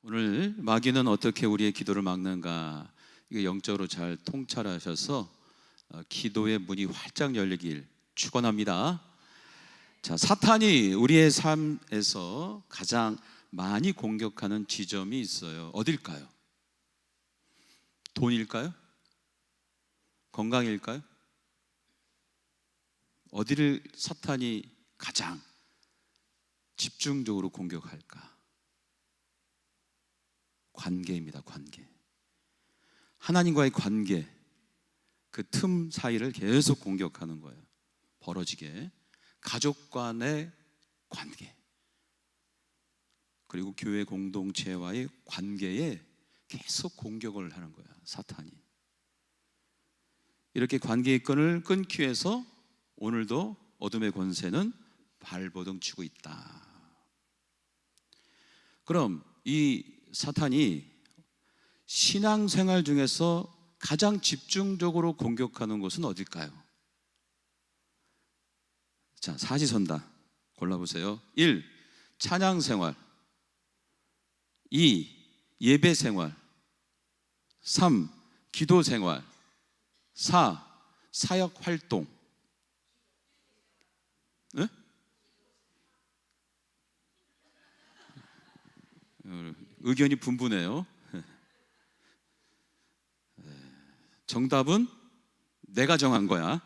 오늘 마귀는 어떻게 우리의 기도를 막는가, 이게 영적으로 잘 통찰하셔서 기도의 문이 활짝 열리길 축원합니다. 자, 사탄이 우리의 삶에서 가장 많이 공격하는 지점이 있어요. 어딜까요? 돈일까요? 건강일까요? 어디를 사탄이 가장 집중적으로 공격할까? 관계입니다. 관계. 하나님과의 관계, 그 틈 사이를 계속 공격하는 거예요. 벌어지게. 가족 간의 관계, 그리고 교회 공동체와의 관계에 계속 공격을 하는 거야, 사탄이. 이렇게 관계의 끈을 끊기 위해서 오늘도 어둠의 권세는 발버둥 치고 있다. 그럼 이 사탄이 신앙생활 중에서 가장 집중적으로 공격하는 곳은 어딜까요? 자, 사지선다 골라보세요. 1. 찬양생활, 2. 예배생활, 3. 기도생활, 4. 사역활동. 네? 의견이 분분해요. 정답은 내가 정한 거야.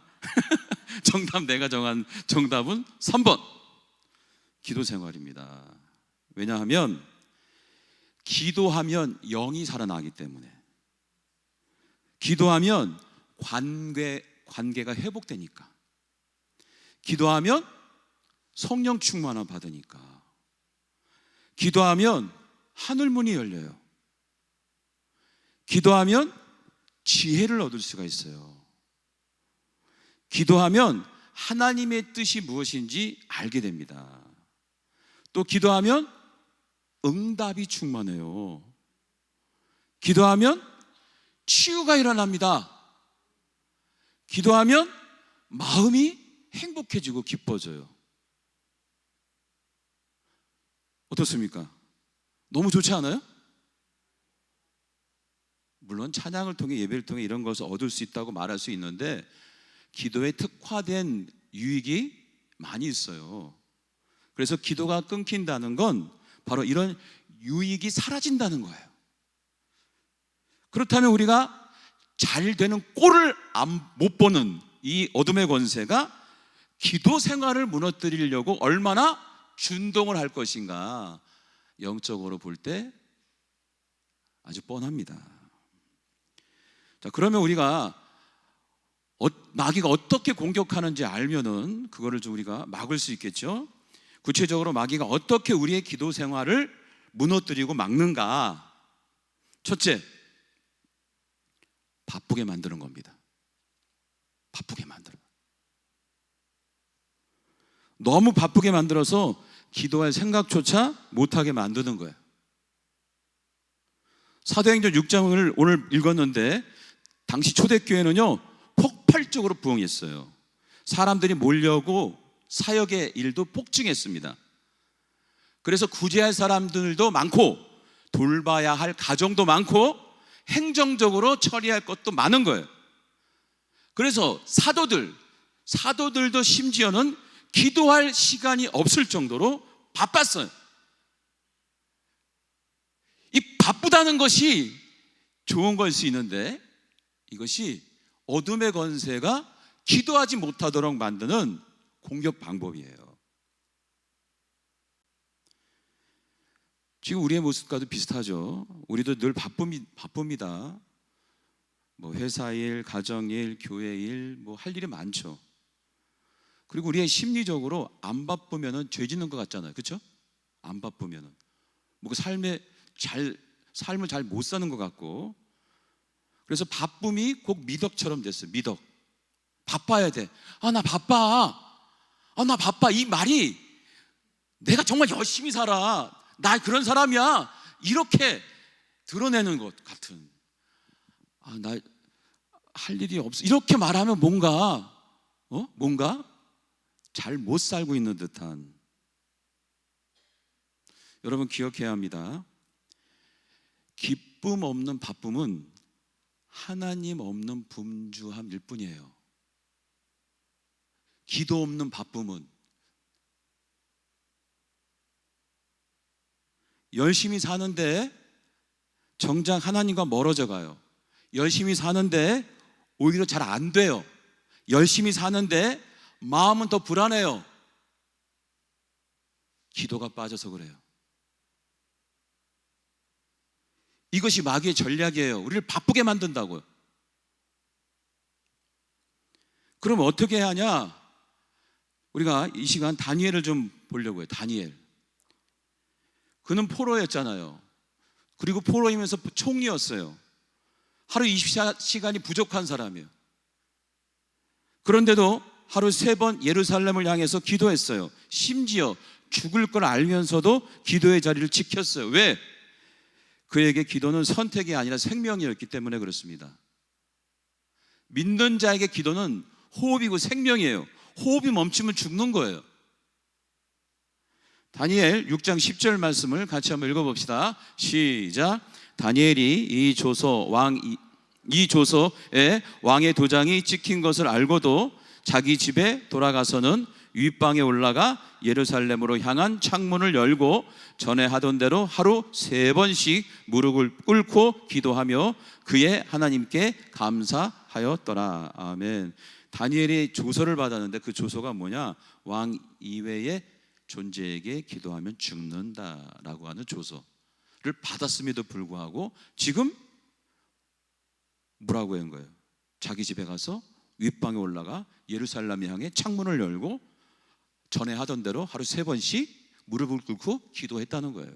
정답 내가 정한 정답은 3번 기도생활입니다. 왜냐하면 기도하면 영이 살아나기 때문에, 기도하면 관계가 회복되니까, 기도하면 성령 충만함 받으니까, 기도하면 하늘문이 열려요. 기도하면 지혜를 얻을 수가 있어요. 기도하면 하나님의 뜻이 무엇인지 알게 됩니다. 또 기도하면 응답이 충만해요. 기도하면 치유가 일어납니다. 기도하면 마음이 행복해지고 기뻐져요. 어떻습니까? 너무 좋지 않아요? 물론 찬양을 통해, 예배를 통해 이런 것을 얻을 수 있다고 말할 수 있는데, 기도에 특화된 유익이 많이 있어요. 그래서 기도가 끊긴다는 건 바로 이런 유익이 사라진다는 거예요. 그렇다면 우리가 잘 되는 꼴을 못 보는 이 어둠의 권세가 기도 생활을 무너뜨리려고 얼마나 준동을 할 것인가, 영적으로 볼 때 아주 뻔합니다. 자, 그러면 우리가 마귀가 어떻게 공격하는지 알면은 그거를 좀 우리가 막을 수 있겠죠. 구체적으로 마귀가 어떻게 우리의 기도 생활을 무너뜨리고 막는가? 첫째, 바쁘게 만드는 겁니다. 바쁘게 만들어. 너무 바쁘게 만들어서 기도할 생각조차 못하게 만드는 거예요. 사도행전 6장을 오늘 읽었는데, 당시 초대교회는요 폭발적으로 부흥했어요. 사람들이 몰려오고 사역의 일도 폭증했습니다. 그래서 구제할 사람들도 많고, 돌봐야 할 가정도 많고, 행정적으로 처리할 것도 많은 거예요. 그래서 사도들도 심지어는 기도할 시간이 없을 정도로 바빴어요. 이 바쁘다는 것이 좋은 걸 수 있는데, 이것이 어둠의 권세가 기도하지 못하도록 만드는 공격 방법이에요. 지금 우리의 모습과도 비슷하죠. 우리도 늘 바쁩니다. 뭐 회사일, 가정일, 교회일, 뭐 할 일이 많죠. 그리고 우리의 심리적으로 안 바쁘면은 죄 짓는 것 같잖아요. 그렇죠? 안 바쁘면은 뭐 삶을 잘 못 사는 것 같고, 그래서 바쁨이 꼭 미덕처럼 됐어요. 미덕. 바빠야 돼. 나 바빠. 나 바빠. 이 말이 내가 정말 열심히 살아, 나 그런 사람이야, 이렇게 드러내는 것 같은, 나 할 일이 없어, 이렇게 말하면 뭔가 잘 못 살고 있는 듯한. 여러분 기억해야 합니다. 기쁨 없는 바쁨은 하나님 없는 분주함일 뿐이에요. 기도 없는 바쁨은 열심히 사는데 정작 하나님과 멀어져 가요. 열심히 사는데 오히려 잘 안 돼요. 열심히 사는데 마음은 더 불안해요. 기도가 빠져서 그래요. 이것이 마귀의 전략이에요. 우리를 바쁘게 만든다고요. 그럼 어떻게 해야 하냐? 우리가 이 시간 다니엘을 좀 보려고 해요. 다니엘. 그는 포로였잖아요. 그리고 포로이면서 총리였어요. 하루 24시간이 부족한 사람이에요. 그런데도 하루 3번 예루살렘을 향해서 기도했어요. 심지어 죽을 걸 알면서도 기도의 자리를 지켰어요. 왜? 그에게 기도는 선택이 아니라 생명이었기 때문에 그렇습니다. 믿는 자에게 기도는 호흡이고 생명이에요. 호흡이 멈추면 죽는 거예요. 다니엘 6장 10절 말씀을 같이 한번 읽어봅시다. 시작. 다니엘이 이 조서에 왕의 도장이 찍힌 것을 알고도 자기 집에 돌아가서는 윗방에 올라가 예루살렘으로 향한 창문을 열고 전에 하던 대로 하루 3번씩 무릎을 꿇고 기도하며 그의 하나님께 감사하였더라. 아멘. 다니엘이 조서를 받았는데 그 조서가 뭐냐? 왕 이외의 존재에게 기도하면 죽는다라고 하는 조서를 받았음에도 불구하고 지금 뭐라고 한 거예요? 자기 집에 가서 윗방에 올라가 예루살렘 향해 창문을 열고 전에 하던 대로 하루 3번씩 무릎을 꿇고 기도했다는 거예요.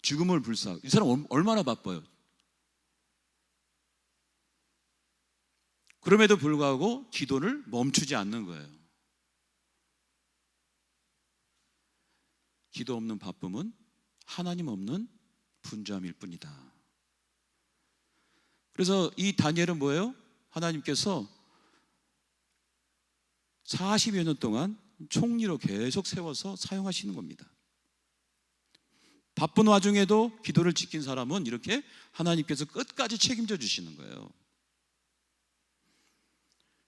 죽음을 불사하고. 이 사람 얼마나 바빠요. 그럼에도 불구하고 기도를 멈추지 않는 거예요. 기도 없는 바쁨은 하나님 없는 분주함일 뿐이다. 그래서 이 다니엘은 뭐예요? 하나님께서 40여 년 동안 총리로 계속 세워서 사용하시는 겁니다. 바쁜 와중에도 기도를 지킨 사람은 이렇게 하나님께서 끝까지 책임져 주시는 거예요.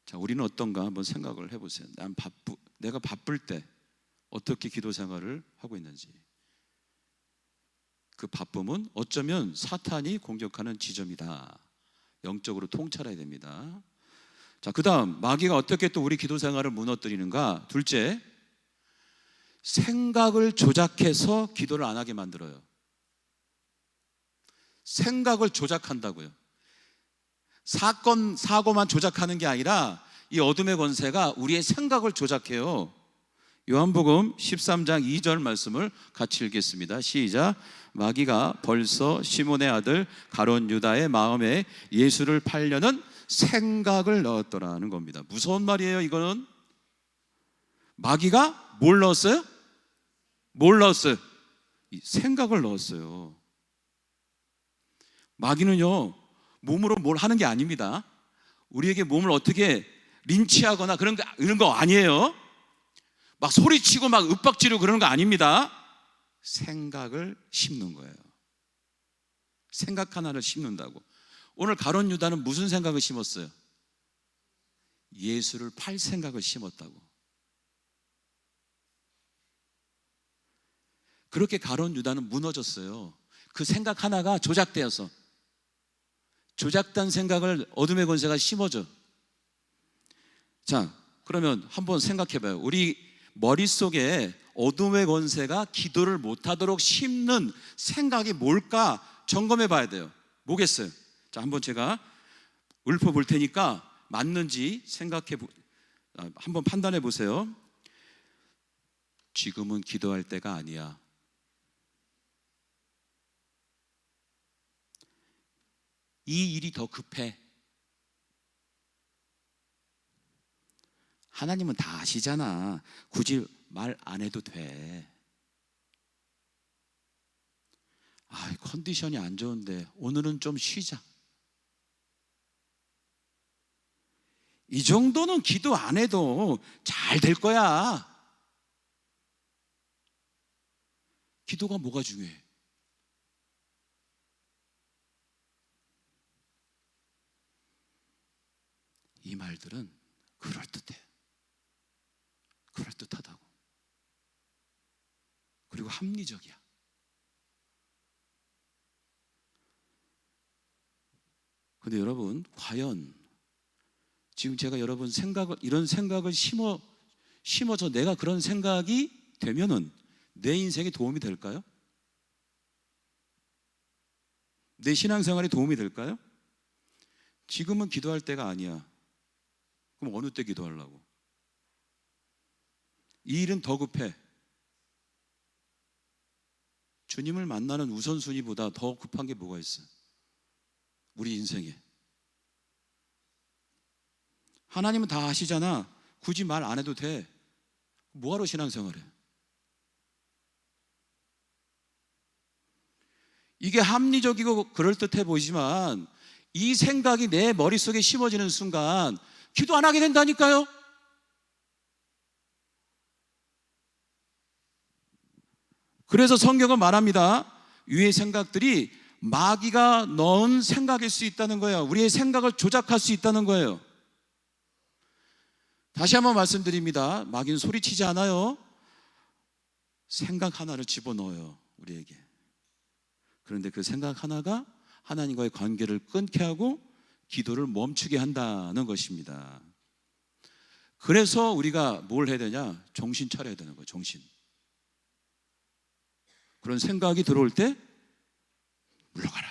자, 우리는 어떤가 한번 생각을 해보세요. 내가 바쁠 때 어떻게 기도 생활을 하고 있는지. 그 바쁨은 어쩌면 사탄이 공격하는 지점이다. 영적으로 통찰해야 됩니다. 자, 그 다음 마귀가 어떻게 또 우리 기도 생활을 무너뜨리는가? 둘째, 생각을 조작해서 기도를 안 하게 만들어요. 생각을 조작한다고요. 사고만 조작하는 게 아니라 이 어둠의 권세가 우리의 생각을 조작해요. 요한복음 13장 2절 말씀을 같이 읽겠습니다. 시작. 마귀가 벌써 시몬의 아들 가룟 유다의 마음에 예수를 팔려는 생각을 넣었더라는 겁니다. 무서운 말이에요. 이거는 마귀가 뭘 넣었어요? 생각을 넣었어요. 마귀는요, 몸으로 뭘 하는 게 아닙니다. 우리에게 몸을 어떻게 린치하거나 이런 거 아니에요. 막 소리치고 막 윽박지르고 그러는 거 아닙니다. 생각을 심는 거예요. 생각 하나를 심는다고. 오늘 가룟 유다는 무슨 생각을 심었어요? 예수를 팔 생각을 심었다고. 그렇게 가룟 유다는 무너졌어요. 그 생각 하나가 조작되어서. 조작된 생각을 어둠의 권세가 심어줘. 자, 그러면 한번 생각해봐요. 우리 머릿속에 어둠의 권세가 기도를 못하도록 심는 생각이 뭘까 점검해 봐야 돼요. 뭐겠어요? 자, 한번 제가 읊어볼 테니까 맞는지 한번 판단해 보세요. 지금은 기도할 때가 아니야. 이 일이 더 급해. 하나님은 다 아시잖아. 굳이 말 안 해도 돼. 컨디션이 안 좋은데 오늘은 좀 쉬자. 이 정도는 기도 안 해도 잘 될 거야. 기도가 뭐가 중요해? 이 말들은 그럴듯해. 그럴듯하다고. 그리고 합리적이야. 근데 여러분, 과연 지금 제가 여러분 이런 생각을 심어서 내가 그런 생각이 되면은 내 인생에 도움이 될까요? 내 신앙생활에 도움이 될까요? 지금은 기도할 때가 아니야. 그럼 어느 때 기도하려고? 이 일은 더 급해. 주님을 만나는 우선순위보다 더 급한 게 뭐가 있어요? 우리 인생에. 하나님은 다 아시잖아. 굳이 말 안 해도 돼. 뭐하러 신앙생활해? 이게 합리적이고 그럴듯해 보이지만 이 생각이 내 머릿속에 심어지는 순간 기도 안 하게 된다니까요. 그래서 성경은 말합니다. 위의 생각들이 마귀가 넣은 생각일 수 있다는 거예요. 우리의 생각을 조작할 수 있다는 거예요. 다시 한번 말씀드립니다. 마귀는 소리치지 않아요. 생각 하나를 집어넣어요, 우리에게. 그런데 그 생각 하나가 하나님과의 관계를 끊게 하고 기도를 멈추게 한다는 것입니다. 그래서 우리가 뭘 해야 되냐? 정신 차려야 되는 거예요. 정신. 그런 생각이 들어올 때 물러가라.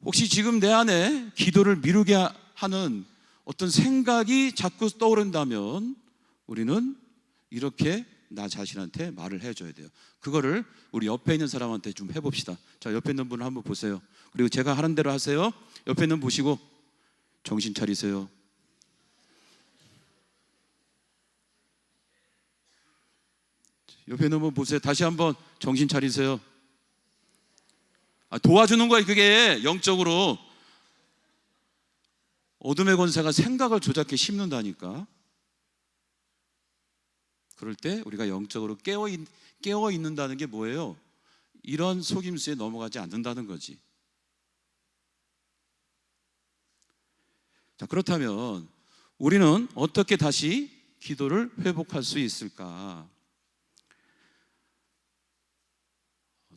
혹시 지금 내 안에 기도를 미루게 하는 어떤 생각이 자꾸 떠오른다면 우리는 이렇게 나 자신한테 말을 해줘야 돼요. 그거를 우리 옆에 있는 사람한테 좀 해봅시다. 자, 옆에 있는 분을 한번 보세요. 그리고 제가 하는 대로 하세요. 옆에 있는 분 보시고 정신 차리세요. 옆에 있는 분 보세요. 다시 한번 정신 차리세요. 도와주는 거예요. 그게 영적으로. 어둠의 권세가 생각을 조작해 심는다니까. 그럴 때 우리가 영적으로 깨어 있는다는 게 뭐예요? 이런 속임수에 넘어가지 않는다는 거지. 자, 그렇다면 우리는 어떻게 다시 기도를 회복할 수 있을까?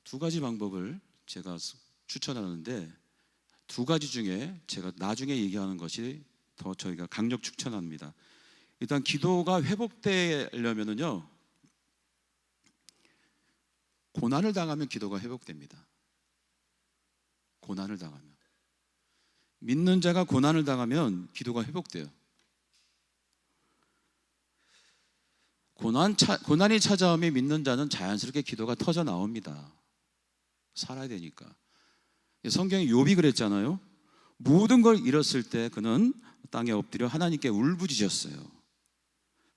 두 가지 방법을 제가 추천하는데 두 가지 중에 제가 나중에 얘기하는 것이 더 저희가 강력 추천합니다. 일단 기도가 회복되려면요, 고난을 당하면 기도가 회복됩니다. 고난을 당하면. 믿는 자가 고난을 당하면 기도가 회복돼요. 고난이 찾아오면 믿는 자는 자연스럽게 기도가 터져 나옵니다. 살아야 되니까. 성경에 욥이 그랬잖아요. 모든 걸 잃었을 때 그는 땅에 엎드려 하나님께 울부짖었어요.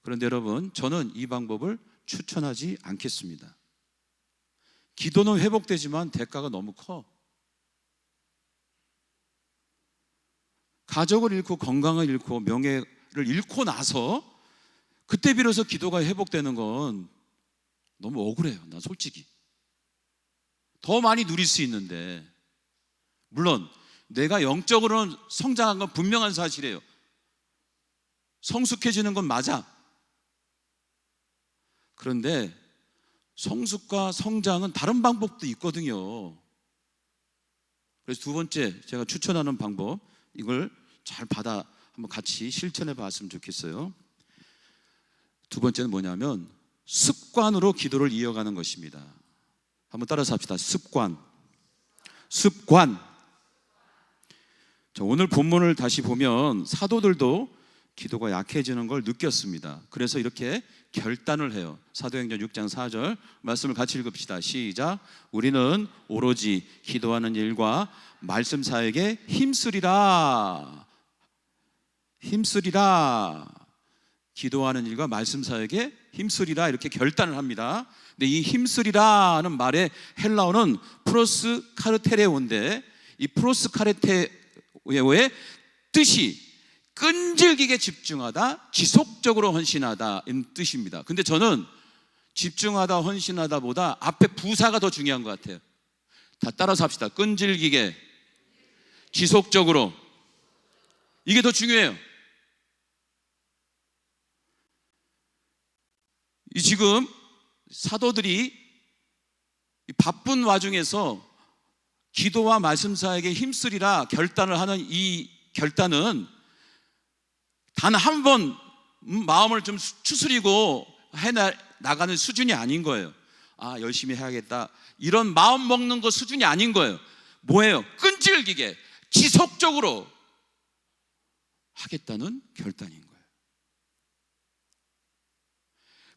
그런데 여러분, 저는 이 방법을 추천하지 않겠습니다. 기도는 회복되지만 대가가 너무 커. 가족을 잃고 건강을 잃고 명예를 잃고 나서 그때 비로소 기도가 회복되는 건 너무 억울해요. 난 솔직히. 더 많이 누릴 수 있는데, 물론 내가 영적으로는 성장한 건 분명한 사실이에요. 성숙해지는 건 맞아. 그런데 성숙과 성장은 다른 방법도 있거든요. 그래서 두 번째 제가 추천하는 방법, 이걸 잘 받아 한번 같이 실천해 봤으면 좋겠어요. 두 번째는 뭐냐면 습관으로 기도를 이어가는 것입니다. 한번 따라서 합시다. 습관. 자, 오늘 본문을 다시 보면 사도들도 기도가 약해지는 걸 느꼈습니다. 그래서 이렇게 결단을 해요. 사도행전 6장 4절 말씀을 같이 읽읍시다. 시작. 우리는 오로지 기도하는 일과 말씀 사역에 힘쓰리라. 기도하는 일과 말씀 사역에 힘쓰리라, 이렇게 결단을 합니다. 근데 이 힘쓰리라는 말의 헬라어는 프로스카르테레오인데, 이 프로스카르테레오의 뜻이 끈질기게 집중하다, 지속적으로 헌신하다 이 뜻입니다. 근데 저는 집중하다, 헌신하다보다 앞에 부사가 더 중요한 것 같아요. 다 따라서 합시다. 끈질기게, 지속적으로. 이게 더 중요해요. 이 지금 사도들이 바쁜 와중에서 기도와 말씀 사역에 힘쓰리라 결단을 하는 이 결단은 단 한 번 마음을 좀 추스리고 해나가는 수준이 아닌 거예요. 아, 열심히 해야겠다, 이런 마음 먹는 거 수준이 아닌 거예요. 뭐예요? 끈질기게 지속적으로 하겠다는 결단인 거예요.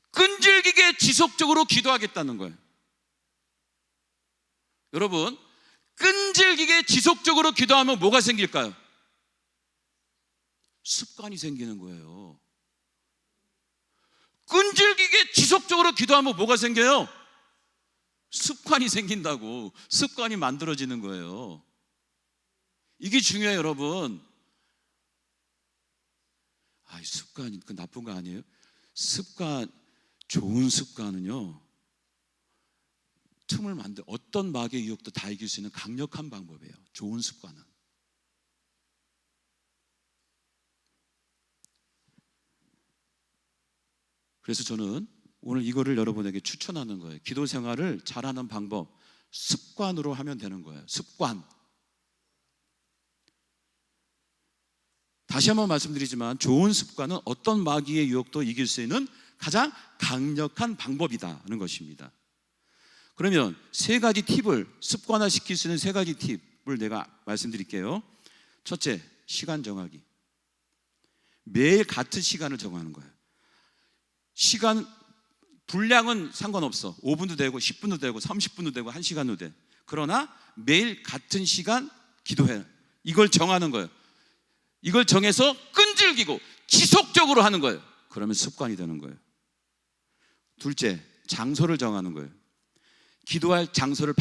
끈질기게 지속적으로 기도하겠다는 거예요. 여러분, 끈질기게 지속적으로 기도하면 뭐가 생길까요? 습관이 생기는 거예요. 끈질기게 지속적으로 기도하면 뭐가 생겨요? 습관이 생긴다고. 습관이 만들어지는 거예요. 이게 중요해요, 여러분. 습관, 그 나쁜 거 아니에요? 습관, 좋은 습관은요, 틈을 만들, 어떤 마귀의 유혹도 다 이길 수 있는 강력한 방법이에요. 좋은 습관은. 그래서 저는 오늘 이거를 여러분에게 추천하는 거예요. 기도 생활을 잘하는 방법, 습관으로 하면 되는 거예요. 습관. 다시 한번 말씀드리지만 좋은 습관은 어떤 마귀의 유혹도 이길 수 있는 가장 강력한 방법이다는 것입니다. 그러면 세 가지 팁을, 습관화시킬 수 있는 세 가지 팁을 내가 말씀드릴게요. 첫째, 시간 정하기. 매일 같은 시간을 정하는 거예요. 시간 분량은 상관없어. 5분도 되고 10분도 되고 30분도 되고 1시간도 돼. 그러나 매일 같은 시간 기도해. 이걸 정하는 거예요. 이걸 정해서 끈질기고 지속적으로 하는 거예요. 그러면 습관이 되는 거예요. 둘째, 장소를 정하는 거예요. 기도할 장소를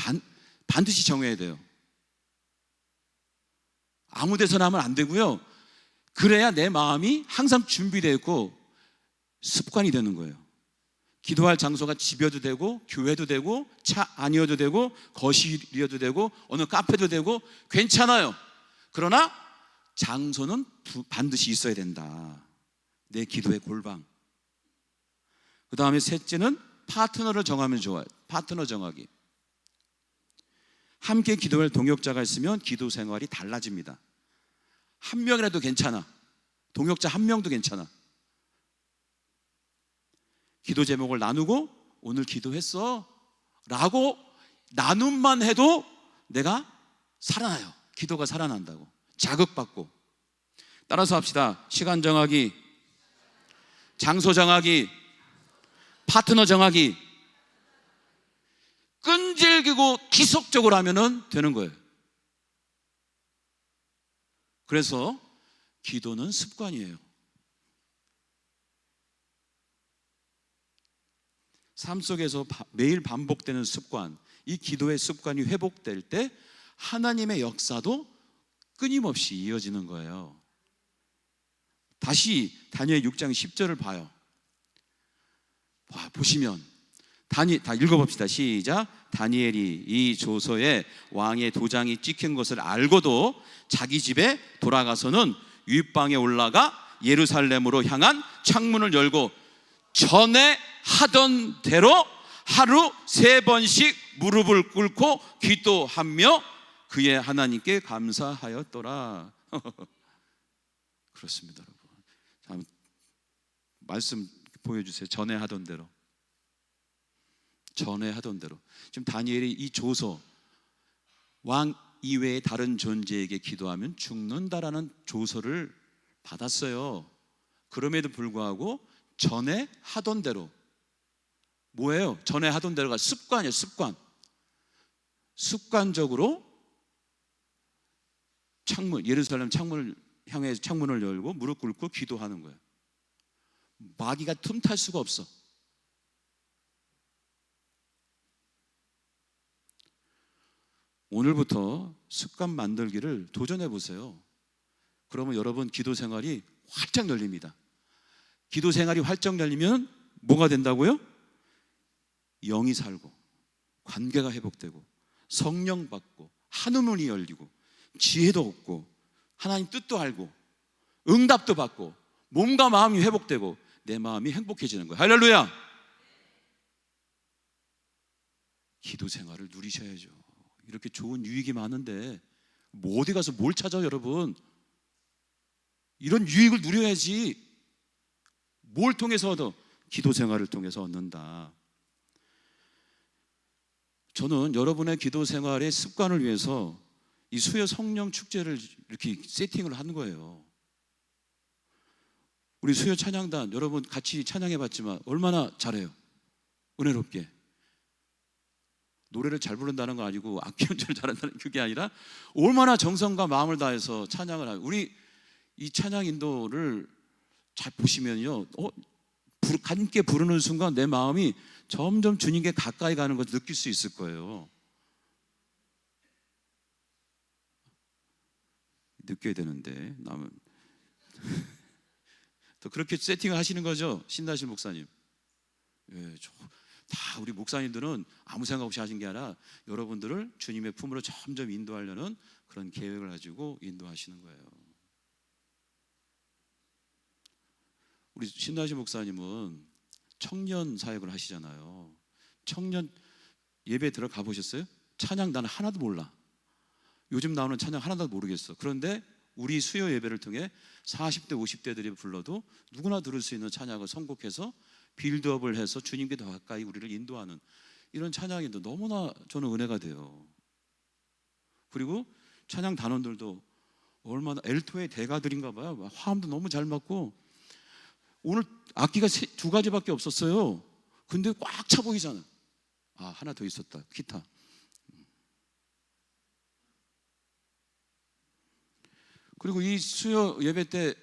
반드시 정해야 돼요. 아무 데서나 하면 안 되고요. 그래야 내 마음이 항상 준비되어 있고 습관이 되는 거예요. 기도할 장소가 집여도 되고 교회도 되고 차 안이어도 되고 거실이어도 되고 어느 카페도 되고 괜찮아요. 그러나 장소는 반드시 있어야 된다. 내 기도의 골방. 그 다음에 셋째는 파트너를 정하면 좋아요. 파트너 정하기. 함께 기도할 동역자가 있으면 기도 생활이 달라집니다. 한 명이라도 괜찮아. 동역자 한 명도 괜찮아. 기도 제목을 나누고 오늘 기도했어 라고 나눔만 해도 내가 살아나요. 기도가 살아난다고. 자극받고. 따라서 합시다. 시간 정하기, 장소 정하기, 파트너 정하기. 끈질기고 지속적으로 하면 되는 거예요. 그래서 기도는 습관이에요. 삶 속에서 매일 반복되는 습관, 이 기도의 습관이 회복될 때 하나님의 역사도 끊임없이 이어지는 거예요. 다시 다니엘 6장 10절을 봐요. 보시면 다 읽어봅시다. 시작. 다니엘이 이 조서에 왕의 도장이 찍힌 것을 알고도 자기 집에 돌아가서는 윗방에 올라가 예루살렘으로 향한 창문을 열고 전에 하던 대로 하루 3번씩 무릎을 꿇고 기도하며 그의 하나님께 감사하였더라. 그렇습니다, 여러분. 말씀 보여주세요. 전에 하던 대로. 전에 하던 대로. 지금 다니엘이 이 조서, 왕 이외의 다른 존재에게 기도하면 죽는다라는 조서를 받았어요. 그럼에도 불구하고 전에 하던 대로. 뭐예요? 전에 하던 대로가 습관이에요. 습관. 습관적으로 예루살렘 창문을 향해 창문을 열고 무릎 꿇고 기도하는 거예요. 마귀가 틈탈 수가 없어. 오늘부터 습관 만들기를 도전해 보세요. 그러면 여러분 기도 생활이 활짝 열립니다. 기도 생활이 활짝 열리면 뭐가 된다고요? 영이 살고 관계가 회복되고 성령 받고 하늘문이 열리고 지혜도 얻고 하나님 뜻도 알고 응답도 받고 몸과 마음이 회복되고 내 마음이 행복해지는 거예요. 할렐루야. 기도 생활을 누리셔야죠. 이렇게 좋은 유익이 많은데 뭐 어디 가서 뭘 찾아요, 여러분? 이런 유익을 누려야지. 뭘 통해서 얻어? 기도 생활을 통해서 얻는다. 저는 여러분의 기도 생활의 습관을 위해서 이 수요 성령 축제를 이렇게 세팅을 한 거예요. 우리 수요 찬양단 여러분 같이 찬양해 봤지만 얼마나 잘해요. 은혜롭게. 노래를 잘 부른다는 거 아니고 악기 연주를 잘한다는 그게 아니라 얼마나 정성과 마음을 다해서 찬양을 하고, 우리 이 찬양 인도를 잘 보시면요, 함께 부르는 순간 내 마음이 점점 주님께 가까이 가는 것을 느낄 수 있을 거예요. 느껴야 되는데 남은 또 그렇게 세팅을 하시는 거죠, 신나신 목사님. 예, 다 우리 목사님들은 아무 생각 없이 하신 게 아니라 여러분들을 주님의 품으로 점점 인도하려는 그런 계획을 가지고 인도하시는 거예요. 우리 신나신 목사님은 청년 사역을 하시잖아요. 청년 예배 들어가 보셨어요? 찬양 나는 하나도 몰라. 요즘 나오는 찬양 하나도 모르겠어. 그런데 우리 수요 예배를 통해 40대 50대들이 불러도 누구나 들을 수 있는 찬양을 선곡해서 빌드업을 해서 주님께 더 가까이 우리를 인도하는 이런 찬양인도 너무나 저는 은혜가 돼요. 그리고 찬양 단원들도 얼마나 엘토의 대가들인가 봐요. 화음도 너무 잘 맞고, 오늘 악기가 두 가지밖에 없었어요. 근데 꽉 차 보이잖아. 아, 하나 더 있었다. 기타. 그리고 이 수요 예배 때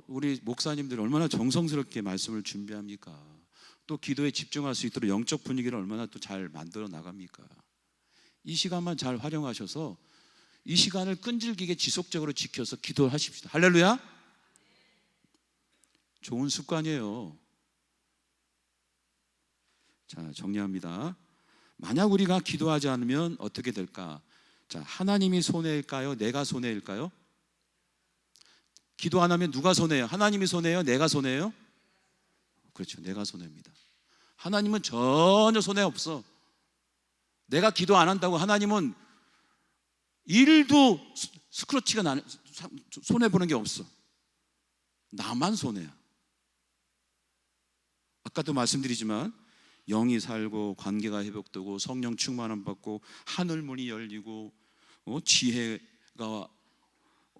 우리 목사님들이 얼마나 정성스럽게 말씀을 준비합니까? 또 기도에 집중할 수 있도록 영적 분위기를 얼마나 또 잘 만들어 나갑니까? 이 시간만 잘 활용하셔서 이 시간을 끈질기게 지속적으로 지켜서 기도하십시다. 할렐루야. 좋은 습관이에요. 자, 정리합니다. 만약 우리가 기도하지 않으면 어떻게 될까? 자, 하나님이 손해일까요? 내가 손해일까요? 기도 안 하면 누가 손해예요? 하나님이 손해예요? 내가 손해예요? 그렇죠, 내가 손해입니다. 하나님은 전혀 손해 없어. 내가 기도 안 한다고 하나님은 일도 스크러치가 손해 보는 게 없어. 나만 손해야. 아까도 말씀드리지만 영이 살고 관계가 회복되고 성령 충만함 받고 하늘 문이 열리고 지혜가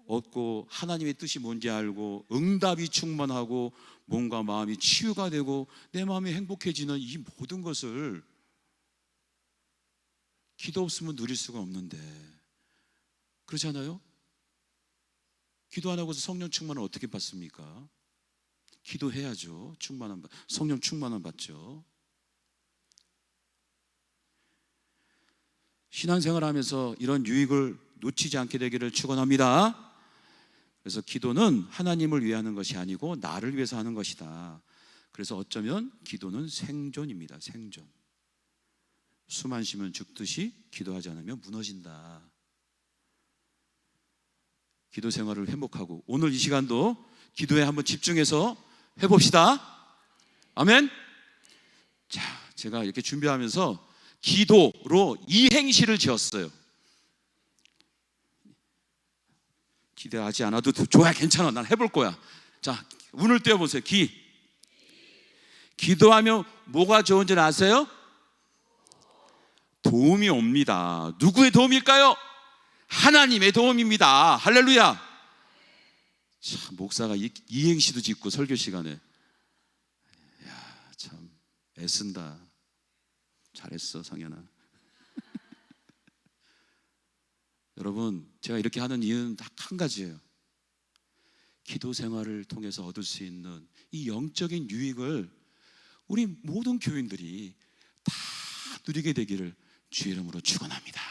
얻고 하나님의 뜻이 뭔지 알고 응답이 충만하고 몸과 마음이 치유가 되고 내 마음이 행복해지는 이 모든 것을 기도 없으면 누릴 수가 없는데, 그렇지 않아요? 기도 안 하고서 성령 충만을 어떻게 받습니까? 기도해야죠. 성령 충만함 받죠. 신앙생활하면서 이런 유익을 놓치지 않게 되기를 축원합니다. 그래서 기도는 하나님을 위하는 것이 아니고 나를 위해서 하는 것이다. 그래서 어쩌면 기도는 생존입니다. 생존. 숨 안 쉬면 죽듯이 기도하지 않으면 무너진다. 기도 생활을 회복하고 오늘 이 시간도 기도에 한번 집중해서 해봅시다. 아멘. 자, 제가 이렇게 준비하면서 기도로 이행시를 지었어요. 기대하지 않아도 좋아, 괜찮아, 난 해볼 거야. 자, 운을 띄워보세요. 기도하면 뭐가 좋은지 아세요? 도움이 옵니다. 누구의 도움일까요? 하나님의 도움입니다. 할렐루야. 참, 목사가 이행시도 짓고 설교 시간에, 야, 참 애쓴다. 잘했어, 상현아. 여러분, 제가 이렇게 하는 이유는 딱 한 가지예요. 기도 생활을 통해서 얻을 수 있는 이 영적인 유익을 우리 모든 교인들이 다 누리게 되기를 주의 이름으로 축원합니다.